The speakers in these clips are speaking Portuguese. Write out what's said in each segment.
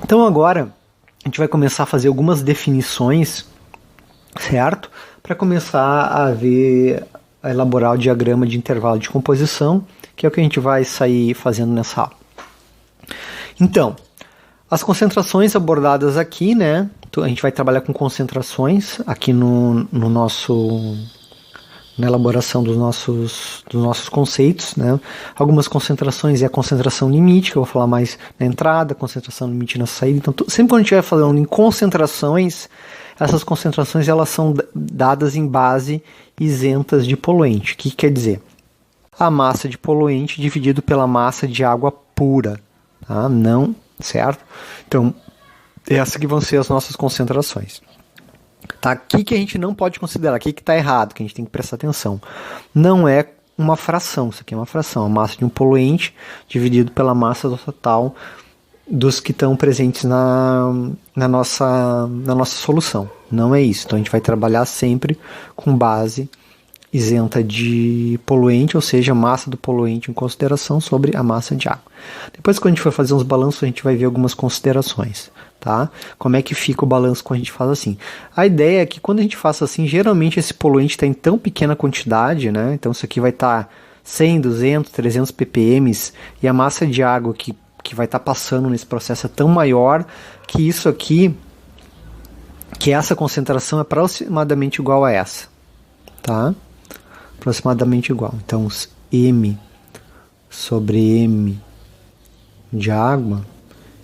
Então agora a gente vai começar a fazer algumas definições, certo? Para começar a elaborar o diagrama de intervalo de composição, que é o que a gente vai sair fazendo nessa aula. Então, as concentrações abordadas aqui, né? A gente vai trabalhar com concentrações aqui na elaboração dos nossos conceitos, né? Algumas concentrações é a concentração limite, que eu vou falar mais na entrada, concentração limite na saída. Então, sempre quando a gente vai falando em concentrações, essas concentrações elas são dadas em base isentas de poluente. O que quer dizer? A massa de poluente dividido pela massa de água pura, tá? Não, certo? Então, essas que vão ser as nossas concentrações. Tá? Aqui que a gente não pode considerar, aqui que está errado, que a gente tem que prestar atenção. Não é uma fração, isso aqui é uma fração, a massa de um poluente dividido pela massa total dos que estão presentes na nossa solução. Não é isso, então a gente vai trabalhar sempre com base isenta de poluente, ou seja, a massa do poluente em consideração sobre a massa de água. Depois, quando a gente for fazer uns balanços, a gente vai ver algumas considerações. Tá? Como é que fica o balanço quando a gente faz assim? A ideia é que quando a gente faça assim, geralmente esse poluente está em tão pequena quantidade, né? Então isso aqui vai estar 100, 200, 300 ppm e a massa de água que vai estar passando nesse processo é tão maior que isso aqui, que essa concentração é aproximadamente igual a essa, tá? Aproximadamente igual. Então M sobre M de água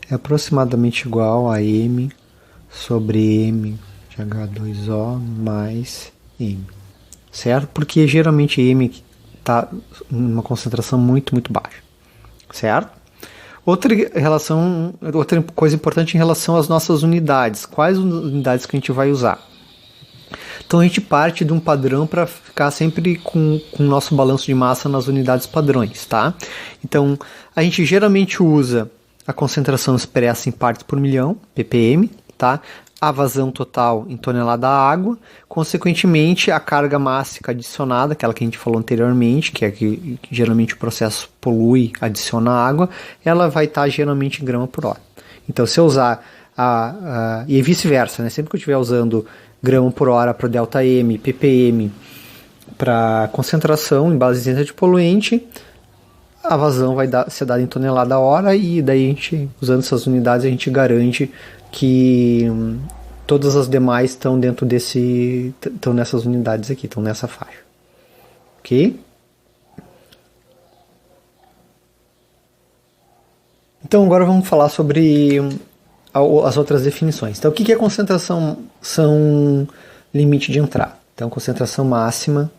é aproximadamente igual a M sobre M de H2O mais M, certo? Porque geralmente M está em uma concentração muito, muito baixa, certo? Outra coisa importante em relação às nossas unidades. Quais unidades que a gente vai usar? Então a gente parte de um padrão para ficar sempre com o nosso balanço de massa nas unidades padrões, tá? Então a gente geralmente usa a concentração expressa em partes por milhão, ppm, tá? A vazão total em tonelada água, consequentemente a carga mássica adicionada, aquela que a gente falou anteriormente, que é que geralmente o processo polui, adiciona água, ela vai estar geralmente em grama por hora. Então se eu usar e vice-versa, né? Sempre que eu estiver usando grama por hora para ΔM, ppm para concentração em base isenta de poluente, a vazão vai ser dada em tonelada a hora e daí a gente, usando essas unidades, a gente garante que todas as demais estão dentro estão nessas unidades aqui, estão nessa faixa. Ok? Então agora vamos falar sobre as outras definições. Então o que é concentração limite de entrada? Então concentração máxima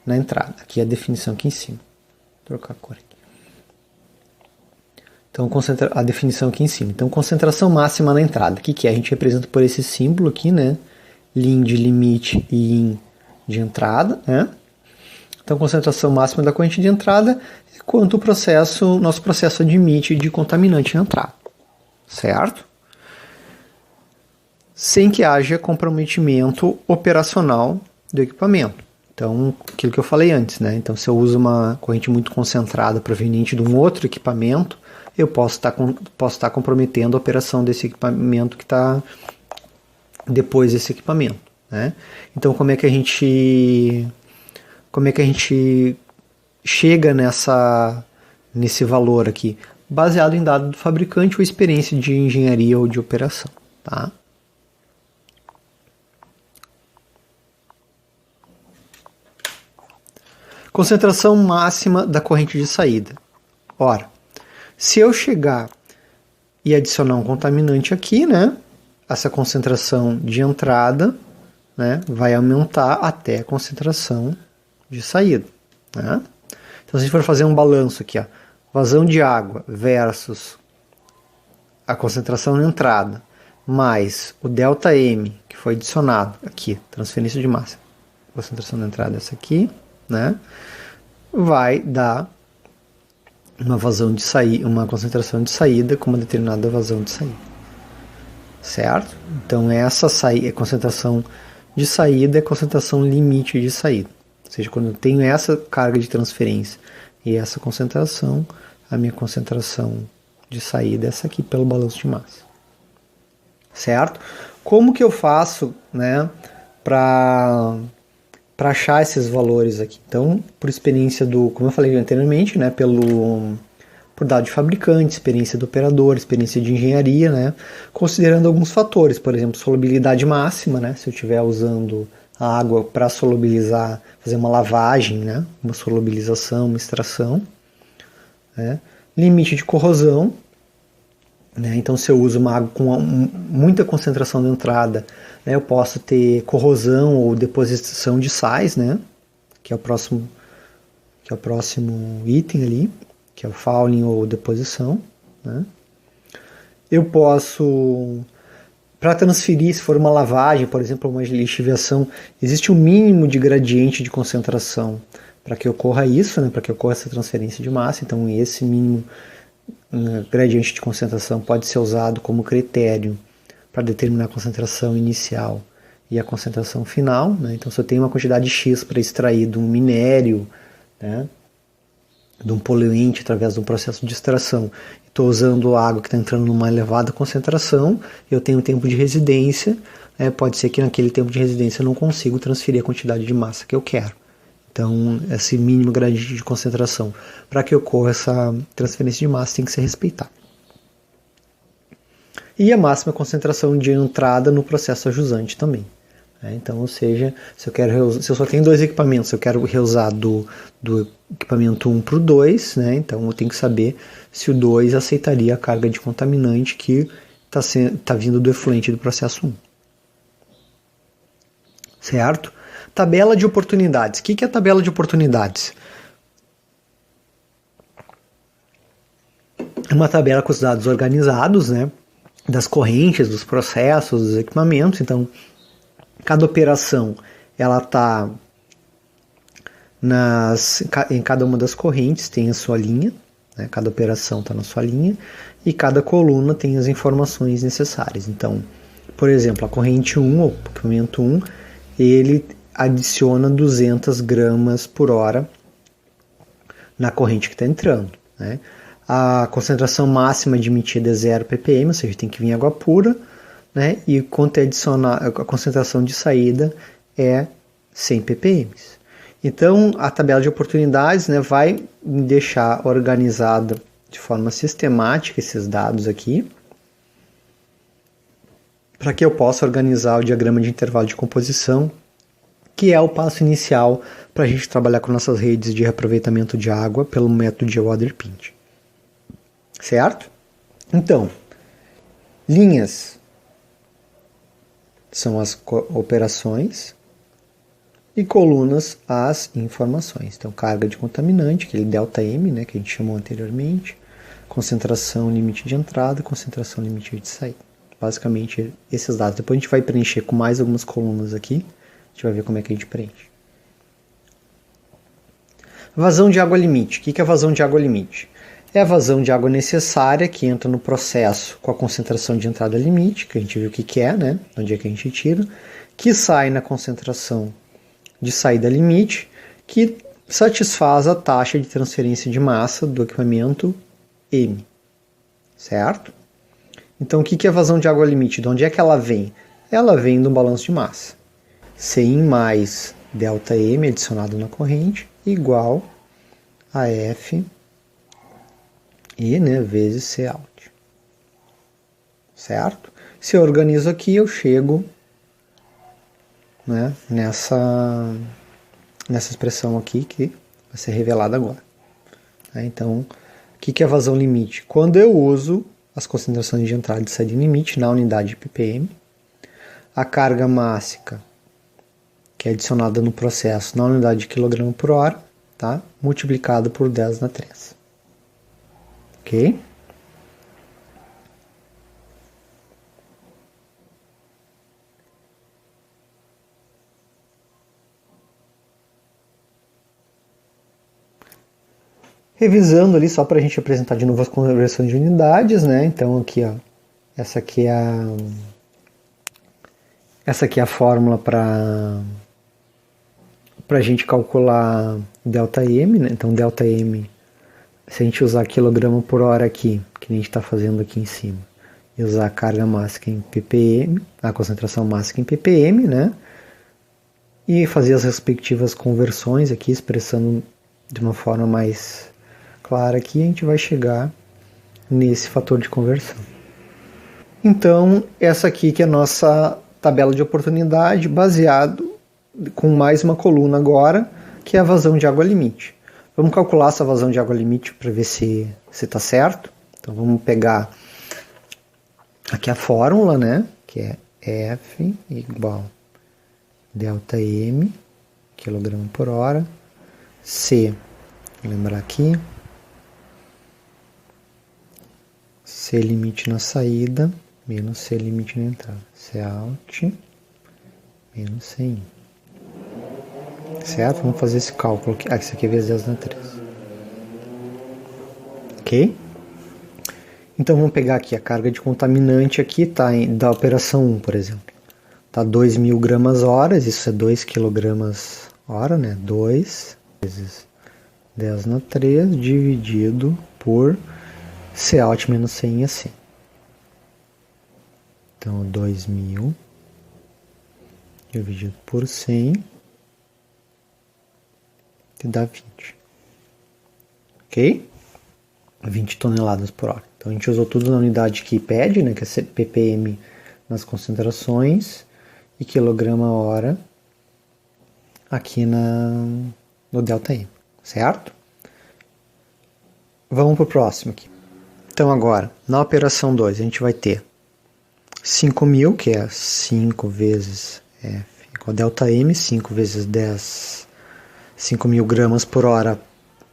na entrada. Aqui é a definição aqui em cima. Vou trocar a cor aqui. Então, a definição aqui em cima. Então, concentração máxima na entrada. O que é? A gente representa por esse símbolo aqui, né? Lin de limite e in de entrada, né? Então, concentração máxima da corrente de entrada é quanto o nosso processo admite de contaminante na entrada. Certo? Sem que haja comprometimento operacional do equipamento. Então, aquilo que eu falei antes, né? Então, se eu uso uma corrente muito concentrada proveniente de um outro equipamento, eu posso estar comprometendo a operação desse equipamento que está depois desse equipamento, né? Então, como é que a gente chega nesse valor aqui? Baseado em dado do fabricante ou experiência de engenharia ou de operação, tá? Concentração máxima da corrente de saída. Ora, se eu chegar e adicionar um contaminante aqui, né, essa concentração de entrada, né, vai aumentar até a concentração de saída. Né? Então, se a gente for fazer um balanço aqui, ó, vazão de água versus a concentração na entrada, mais o ΔM, que foi adicionado aqui, transferência de massa, concentração na entrada essa aqui, né, vai dar uma vazão de saída, uma concentração de saída com uma determinada vazão de saída, certo? Então essa concentração de saída é concentração limite de saída, ou seja, quando eu tenho essa carga de transferência e essa concentração, a minha concentração de saída é essa aqui pelo balanço de massa, certo? Como que eu faço, né, para achar esses valores aqui? Então, por experiência como eu falei anteriormente, né, por dado de fabricante, experiência do operador, experiência de engenharia, né, considerando alguns fatores, por exemplo, solubilidade máxima, né, se eu estiver usando a água para solubilizar, fazer uma lavagem, né, uma solubilização, uma extração, né, limite de corrosão, né, então se eu uso uma água com muita concentração de entrada, né, eu posso ter corrosão ou deposição de sais, né, que é o próximo item ali, que é o fouling ou deposição, né? Eu posso, para transferir, se for uma lavagem, por exemplo, uma lixiviação, existe um mínimo de gradiente de concentração para que ocorra isso, né? Para que ocorra essa transferência de massa. Então, esse mínimo gradiente de concentração pode ser usado como critério para determinar a concentração inicial e a concentração final, né? Então, se eu tenho uma quantidade X para extrair de um minério, né, de um poluente através de um processo de extração, estou usando água que está entrando numa elevada concentração, eu tenho tempo de residência, pode ser que naquele tempo de residência eu não consiga transferir a quantidade de massa que eu quero. Então, esse mínimo gradiente de concentração, para que ocorra essa transferência de massa, tem que ser respeitado. E a máxima concentração de entrada no processo ajusante também. Então, ou seja, se eu só tenho 2 equipamentos, eu quero reusar do equipamento 1 para o 2, né? Então eu tenho que saber se o 2 aceitaria a carga de contaminante que está vindo do efluente do processo 1. Certo? Tabela de oportunidades. O que é a tabela de oportunidades? É uma tabela com os dados organizados, né? Das correntes, dos processos, dos equipamentos. Então, cada operação ela está em cada uma das correntes, tem a sua linha, né? Cada operação está na sua linha e cada coluna tem as informações necessárias. Então, por exemplo, a corrente 1, ou equipamento 1, ele adiciona 200 gramas por hora na corrente que está entrando, né? A concentração máxima admitida é 0 ppm, ou seja, tem que vir água pura, né? E quanto é adicionar, a concentração de saída é 100 ppm. Então, a tabela de oportunidades, né, vai deixar organizada de forma sistemática esses dados aqui, para que eu possa organizar o diagrama de intervalo de composição, que é o passo inicial para a gente trabalhar com nossas redes de reaproveitamento de água pelo método de Waterpint. Certo? Então, linhas são as operações e colunas as informações. Então, carga de contaminante, aquele ΔM, né, que a gente chamou anteriormente, concentração limite de entrada, concentração limite de saída. Basicamente, esses dados. Depois a gente vai preencher com mais algumas colunas aqui. A gente vai ver como é que a gente preenche. Vazão de água limite. O que é vazão de água limite? É a vazão de água necessária que entra no processo com a concentração de entrada limite, que a gente viu o que é, né? Onde é que a gente tira, que sai na concentração de saída limite, que satisfaz a taxa de transferência de massa do equipamento M. Certo? Então, o que é vazão de água limite? De onde é que ela vem? Ela vem do balanço de massa. Cin mais ΔM adicionado na corrente igual a F e, né, vezes C out. Certo? Se eu organizo aqui, eu chego, né, nessa expressão aqui que vai ser revelada agora. Então, o que é vazão limite? Quando eu uso as concentrações de entrada e saída limite na unidade de ppm, a carga máxima, que é adicionada no processo na unidade de quilograma por hora, tá? Multiplicado por 10 na 3. Ok? Revisando ali, só para a gente apresentar de novo as conversões de unidades, né? Então aqui, ó, essa aqui é a fórmula para a gente calcular ΔM, né? Então ΔM, se a gente usar quilograma por hora aqui, que a gente está fazendo aqui em cima, e usar a carga máxima em ppm, a concentração máxima em ppm, né? E fazer as respectivas conversões aqui, expressando de uma forma mais clara aqui, a gente vai chegar nesse fator de conversão. Então, essa aqui que é a nossa tabela de oportunidade, baseado com mais uma coluna agora, que é a vazão de água limite. Vamos calcular essa vazão de água limite para ver se está certo. Então vamos pegar aqui a fórmula, né? Que é F igual ΔM, quilograma por hora, C, vou lembrar aqui, C limite na saída, menos C limite na entrada. C out, menos C in. Certo? Vamos fazer esse cálculo aqui. Isso aqui é vezes 10 na 3. Ok? Então vamos pegar aqui a carga de contaminante aqui, tá? Da operação 1, por exemplo. Tá 2.000 gramas horas, isso é 2 quilogramas hora, né? 2 vezes 10 na 3 dividido por C out menos C in é C. Então 2.000 dividido por 100 te dá 20. Ok? 20 toneladas por hora. Então a gente usou tudo na unidade que pede, né, que é ppm nas concentrações e quilograma hora aqui no ΔM, certo? Vamos para o próximo aqui. Então agora, na operação 2, a gente vai ter 5.000, que é 5 vezes F igual a ΔM, 5 vezes 10, 5.000 gramas por hora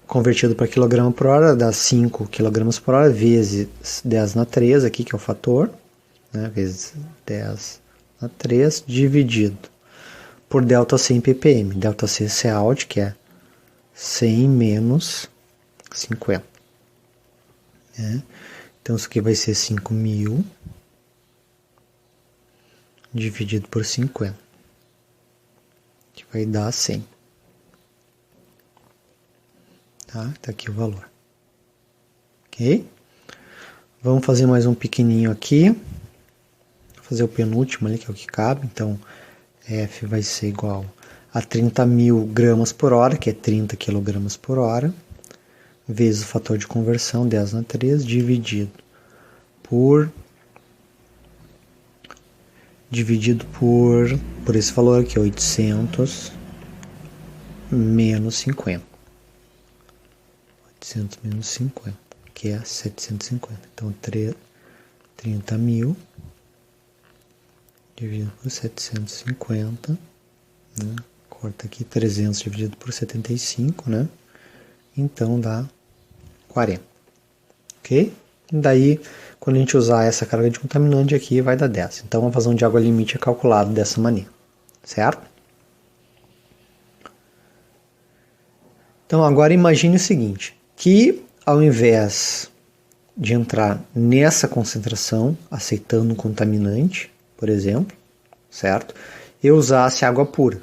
convertido para quilograma por hora, dá 5 kg por hora, vezes 10 na 3, aqui que é o fator, né, vezes 10 na 3, dividido por ΔC em ppm. ΔC é out, que é 100 menos 50. Né? Então isso aqui vai ser 5.000 dividido por 50, que vai dar 100. Tá aqui o valor. Ok? Vamos fazer mais um pequenininho aqui. Vou fazer o penúltimo ali, que é o que cabe. Então, F vai ser igual a 30.000 gramas por hora, que é 30 kg por hora, vezes o fator de conversão, 10 na 3, dividido por esse valor aqui, 800 menos 50. 800 menos 50, que é 750. Então, 30.000 dividido por 750, né? Corta aqui 300 dividido por 75, né? Então, dá 40. Ok? Daí, quando a gente usar essa carga de contaminante aqui, vai dar 10. Então, a vazão de água limite é calculada dessa maneira, certo? Então, agora imagine o seguinte, que ao invés de entrar nessa concentração, aceitando um contaminante, por exemplo, certo? Eu usasse água pura,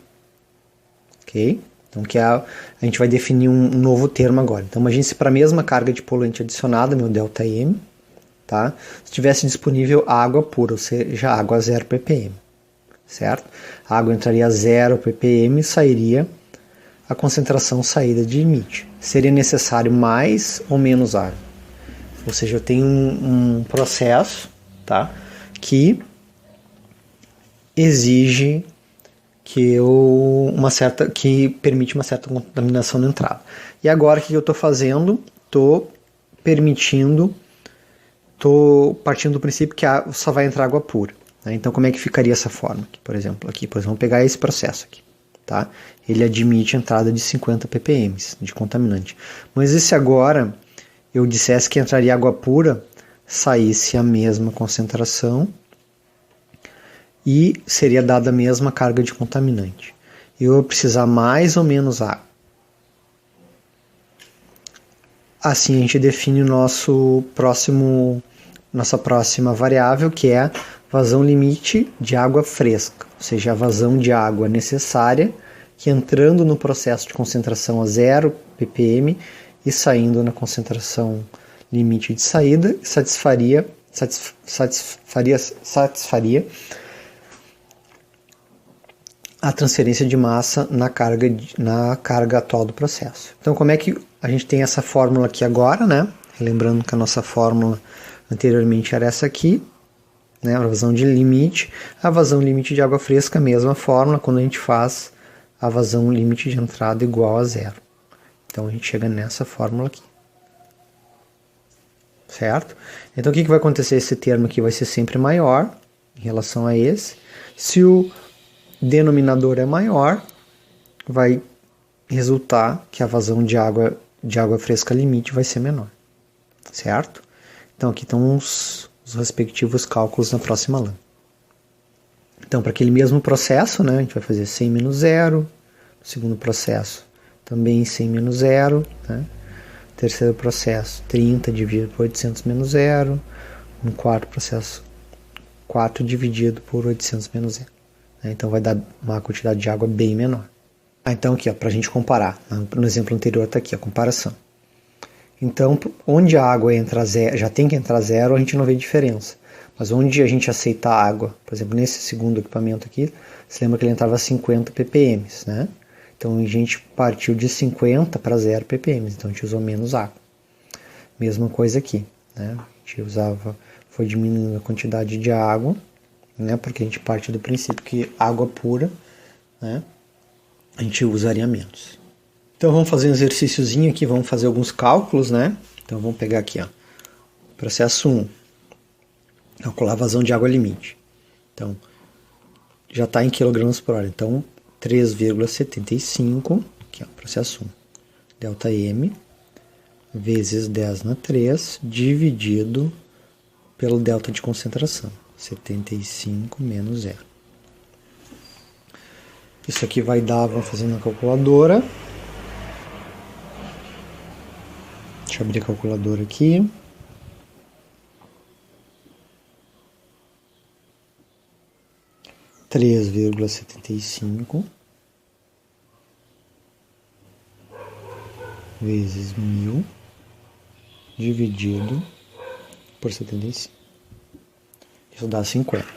ok? Então, a gente vai definir um novo termo agora. Então, imagine se para a mesma carga de poluente adicionada, meu ΔM, tá? Se tivesse disponível água pura, ou seja, água 0 ppm, certo? A água entraria a 0 ppm e sairia a concentração saída de limite. Seria necessário mais ou menos água? Ou seja, eu tenho um processo, tá, que exige que permite uma certa contaminação na entrada. E agora o que eu estou fazendo? Estou partindo do princípio que só vai entrar água pura. Né? Então como é que ficaria essa forma? Aqui, por exemplo, vamos pegar esse processo aqui. Tá? Ele admite entrada de 50 ppm de contaminante. Mas e se agora eu dissesse que entraria água pura, saísse a mesma concentração e seria dada a mesma carga de contaminante? Eu vou precisar mais ou menos água. Assim a gente define nossa próxima variável, que é a vazão limite de água fresca, ou seja, a vazão de água necessária que entrando no processo de concentração a 0 ppm e saindo na concentração limite de saída, satisfaria satisfaria a transferência de massa na carga atual do processo. Então, como é que a gente tem essa fórmula aqui agora, né? Lembrando que a nossa fórmula anteriormente era essa aqui, né? A vazão de limite. A vazão limite de água fresca, a mesma fórmula, quando a gente faz a vazão limite de entrada igual a zero. Então, a gente chega nessa fórmula aqui. Certo? Então, o que vai acontecer? Esse termo aqui vai ser sempre maior em relação a esse. Se o denominador é maior, vai resultar que a vazão de água fresca limite vai ser menor. Certo? Então, aqui estão os respectivos cálculos na próxima lã. Então, para aquele mesmo processo, né, a gente vai fazer 100 menos 0. No segundo processo, também 100 menos 0. Né? Terceiro processo, 30 dividido por 800 menos 0. No quarto processo, 4 dividido por 800 menos 0. Então vai dar uma quantidade de água bem menor. Então aqui, para a gente comparar, no exemplo anterior está aqui a comparação. Então, onde a água entra zero, já tem que entrar zero, a gente não vê diferença. Mas onde a gente aceita a água, por exemplo, nesse segundo equipamento aqui, você lembra que ele entrava a 50 ppm, né? Então a gente partiu de 50 para 0 ppm, então a gente usou menos água. Mesma coisa aqui, né? A gente foi diminuindo a quantidade de água, né? Porque a gente parte do princípio que água pura, né? A gente usaria menos. Então vamos fazer um exercíciozinho aqui, vamos fazer alguns cálculos, né? Então vamos pegar aqui, ó, processo 1, calcular a vazão de água limite. Então já está em quilogramas por hora, então 3,75, aqui ó, processo 1, delta M, vezes 10 na 3, dividido pelo delta de concentração, 75 menos 0. Isso aqui vai dar, vamos fazer na calculadora. Deixa eu abrir a calculadora aqui. (3,75) vezes 1000 dividido por 75. Isso dá 50.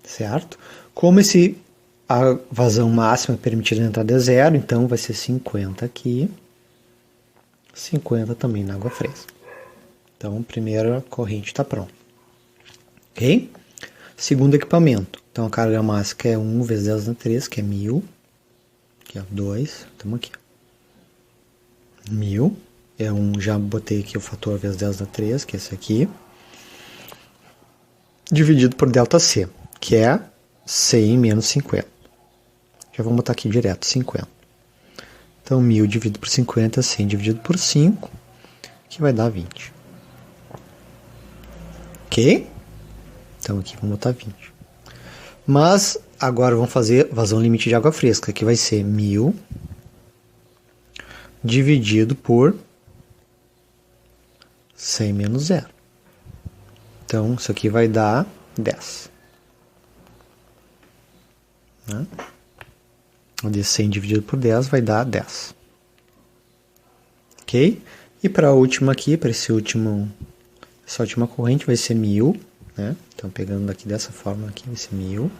Certo? Como a vazão máxima permitida na entrada é zero, então vai ser 50 aqui, 50 também na água fresca. Então, a primeira corrente está pronta. Ok? Segundo equipamento. Então, a carga máxima é 1 vezes 10 na 3, que é 1000. Aqui, ó, 2. Estamos aqui. 1000. É 1, já botei aqui o fator vezes 10 na 3, que é esse aqui. Dividido por ΔC, que é 100 menos 50. Já vamos botar aqui direto, 50. Então, 1000 dividido por 50 é 100 dividido por 5, que vai dar 20. Ok? Então, aqui vamos botar 20. Mas, agora vamos fazer vazão limite de água fresca, que vai ser 1000 dividido por 100 menos 0. Então, isso aqui vai dar 10. Né? Onde 100 dividido por 10 vai dar 10. Ok? E para a última aqui, para essa última corrente, vai ser 1000. Né? Então, pegando daqui dessa forma aqui, vai ser 1000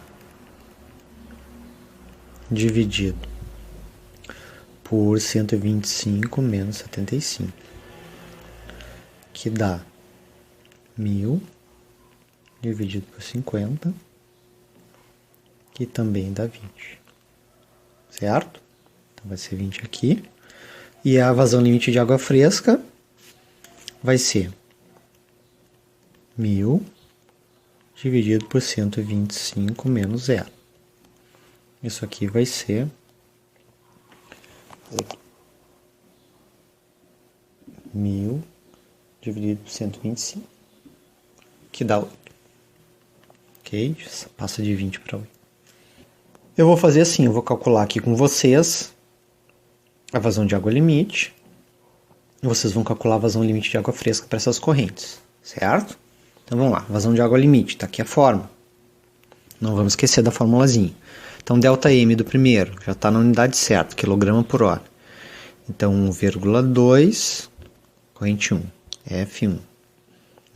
dividido por 125 menos 75, que dá 1000 dividido por 50, que também dá 20. Certo? Então vai ser 20 aqui. E a vazão limite de água fresca vai ser 1000 dividido por 125 menos 0. Isso aqui vai ser 1000 dividido por 125, que dá 8. Ok? Passa de 20 para 8. Eu vou fazer assim, eu vou calcular aqui com vocês a vazão de água limite. E vocês vão calcular a vazão limite de água fresca para essas correntes, certo? Então vamos lá, vazão de água limite, está aqui a fórmula. Não vamos esquecer da formulazinha. Então, ΔM do primeiro já está na unidade certa, quilograma por hora. Então, 1,2, corrente 1, F1,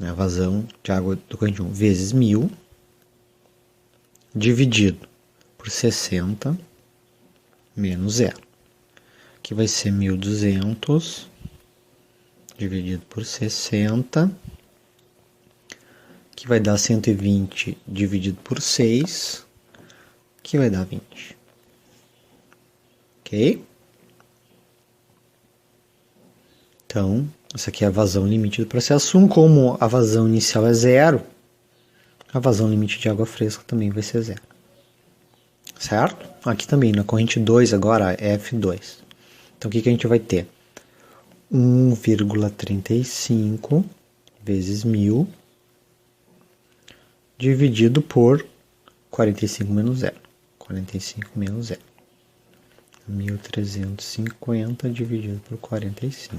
A vazão de água do corrente 1 vezes 1000 dividido por 60 menos 0. Aqui vai ser 1.200 dividido por 60, que vai dar 120 dividido por 6, que vai dar 20. Ok? Então, essa aqui é a vazão limite do processo 1. Como a vazão inicial é 0, a vazão limite de água fresca também vai ser 0. Certo? Aqui também, na corrente 2 agora, F2. Então, o que a gente vai ter? 1,35 vezes 1000 dividido por 45 menos 0. 45 menos 0. 1.350 dividido por 45.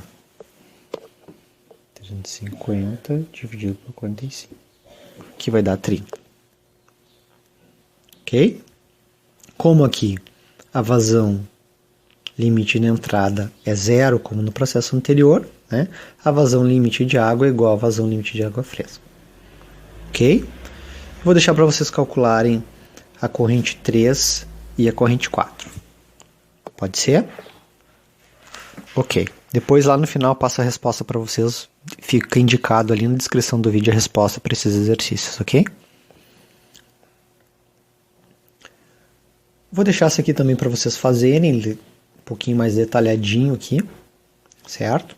350 dividido por 45. Que vai dar 30. Ok? Como aqui a vazão limite de entrada é 0, como no processo anterior, né? A vazão limite de água é igual à vazão limite de água fresca. Ok? Vou deixar para vocês calcularem a corrente 3 e a corrente 4. Pode ser? Ok. Depois lá no final passo a resposta para vocês. Fica indicado ali na descrição do vídeo a resposta para esses exercícios, ok? Vou deixar isso aqui também para vocês fazerem, um pouquinho mais detalhadinho aqui, certo?